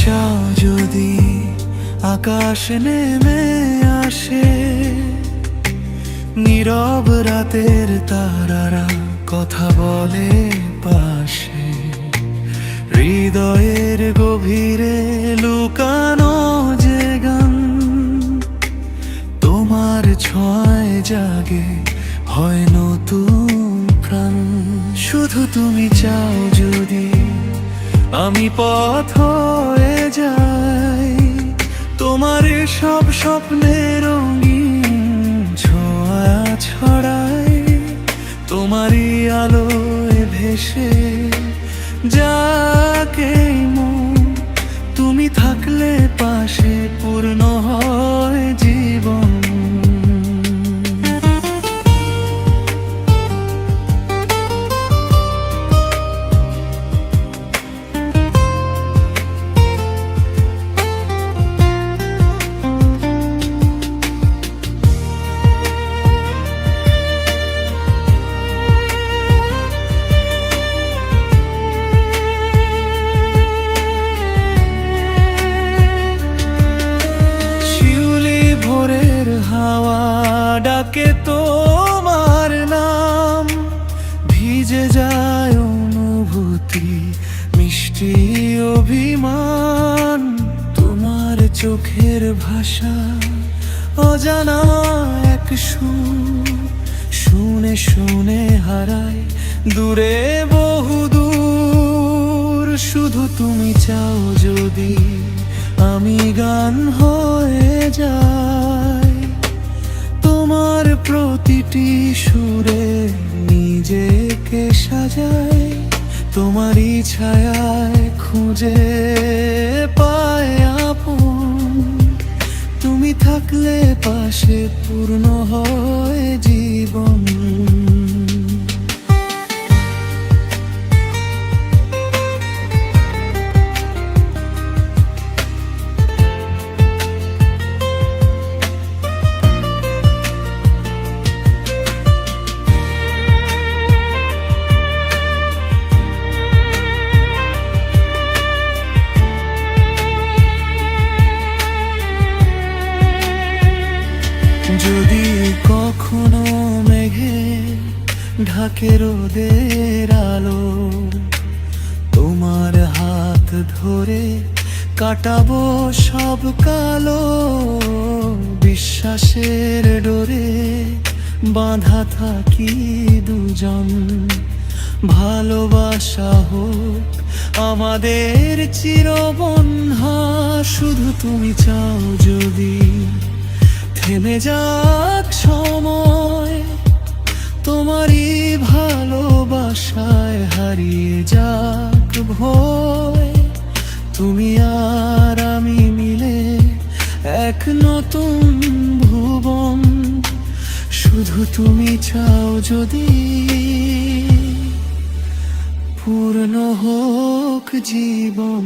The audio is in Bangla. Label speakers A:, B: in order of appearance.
A: চাও যদি আকাশ নেমে আসে, নীরব রাতের তারারা কথা বলে পাশে, হৃদয়ের গভীরে লুকানো যে গান, তোমার ছোঁয়ায় জাগে হয় নতুন প্রাণ। শুধু তুমি চাও যদি আমি পথ হয়ে যাই, তোমার সব স্বপ্নের রঙিন ছোঁয়া ছড়াই, তোমারই আলোয় ভেসে যাকে মন, তুমি থাকলে পাশে পূর্ণ হয় জীবন। হাওয়া ডাকে তোমার নাম, ভিজে যায় অনুভূতি মিষ্টি অভিমান, তোমার চোখের ভাষা অজানা এক সুর, শুনে শুনে হারায় দূরে বহুদূর। শুধু তুমি চাও যদি আমি গান হয়ে যাই, তোমার প্রতিটি সুরে নিজেকে সাজাই, তোমারই ছায়ায় খুঁজে পায় আপন, তুমি থাকলে পাশে পূর্ণ হয় জীবন। যদি কখনো মেঘে ঢাকে রোদের আলো, তোমার হাত ধরে কাটাবো সব কালো, বিশ্বাসের ডোরে বাঁধা থাকি দুজন, ভালোবাসা হোক আমাদের চিরবন্ধা। শুধু তুমি চাও যদি থেমে যাক সময়, তোমারই ভালোবাসায় হারিয়ে যাক ভয়, তুমি আর আমি মিলে এক নতুন ভুবন। শুধু তুমি চাও যদি পূর্ণ হোক জীবন।